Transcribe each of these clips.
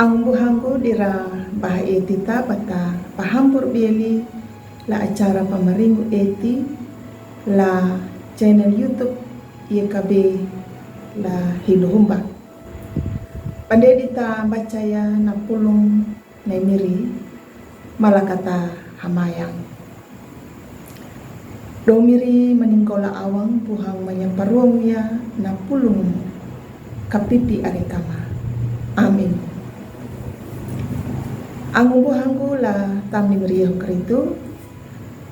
Ang buhanggo dira bahaya tita bata pahampur bieli la acara pamaringu eti la channel YouTube YKB la hiluhumba. Pandai dita bacaya na pulung na miri malakata hamayang. Domiri meninggola awang buhang manyamparuang ya na pulung kapipi aritama. Amin. Ang buhangku la tam ni meriah keritu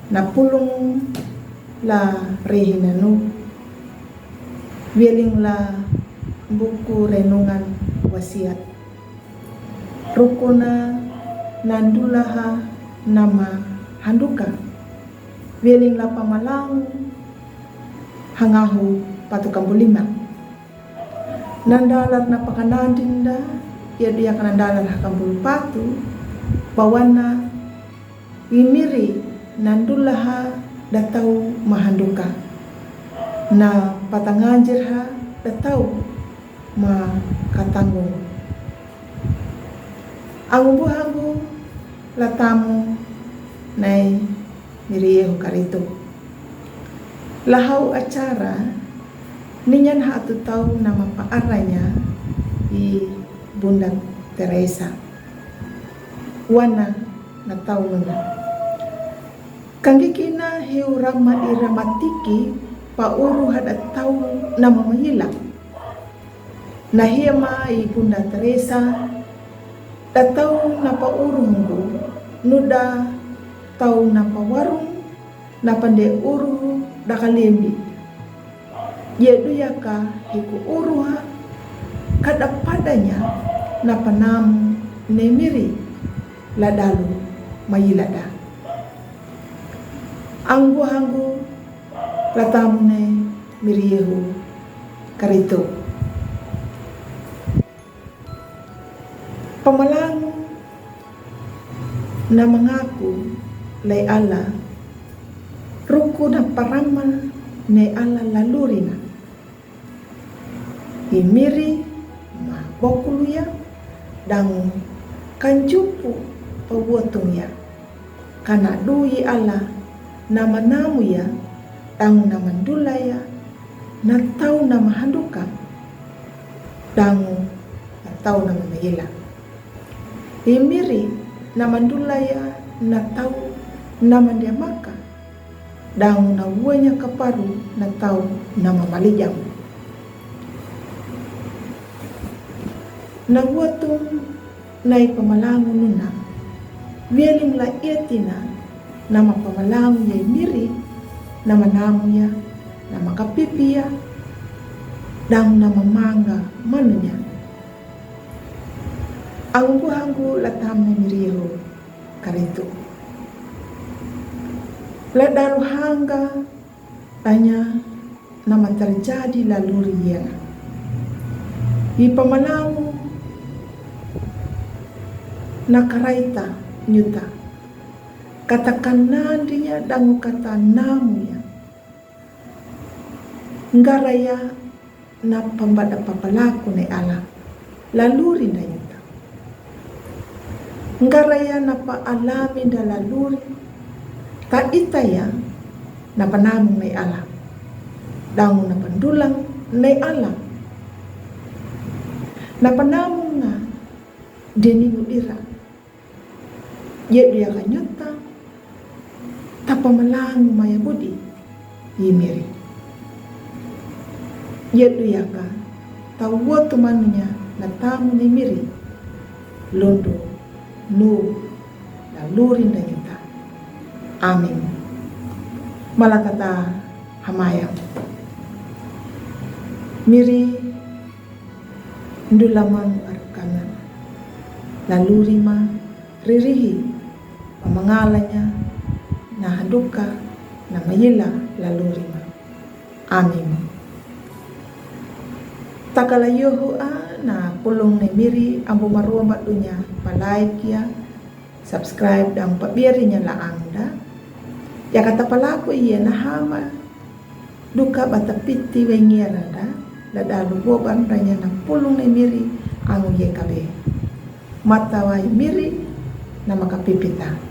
na pulung la rehinanu wieling la buku renungan wasiat rukuna nandulaha nama handuka wieling la pamalang hangahu patukang bulima nandalar na pakanandinda ia dia kanandalar hakambul patu bawana imiri nandulaha datau mahanduka na patangajirha datau ma katanggung. Ang buhangu latamu nai miriyehu karito lahau acara ninyan hatu tau nama paaranya i Bunda Teresa wana na tau nuna kanggikina hiu rama iramatiki pauru hadat tau nama mahilang na hiama i Bunda Teresa datau na paurunggu nuda tau na pawarung na pande uru dakalembi yedu yaka hiku uruha kada padanya na panam nemiri ladalu mayilada ang buhanggu latamune miriyehu karito pamalang na mengaku lay ala ruku na paraman ne ala lalurina imiri ma bokuluya dang kanjupu pabuatung ya kana dui ala nama namu ya dang nama dulaya na tau nama handuka dang na tau nama mayila imiri nama dulaya na tau nama dia maka dang na uanya kaparu na tau nama malijam na watung nai pamalangu nuna wieling la iatina nama pamalangu ya miri nama namu ya nama kapipi ya dang nama manga manunya ang buhanggu latam na miriho karitu la daru hangga tanya nama terjadi laluri ya di pamalangu nakaraita nyuta katakan nandinya dangu kata namu ya ngaraya na pambada papalaku ne ala laluri na nyuta ngaraya na pa alami da laluri ta itaya na panamong ne ala dangu na pandulang ne ala na panamong na deningu ira yedu yaka nyuta tapamalangu maya budi yimiri yedu yaka tawotu manunya na tamu ni miri londo nu laluri na nyuta. Amin. Malakata hamayang miri ndulamang arkana laluri ma ririhi pamangalanya na handuka na mayila lalurima. Amin. Takalayohu na pulong na miri ang bumaruang batunya palike ya subscribe dan pabiari nya laangda ya kata palaku iya na hama duka batapiti wengiarada ladalu boban ranya na pulong na miri ang YKB. matawai miri na makapipita.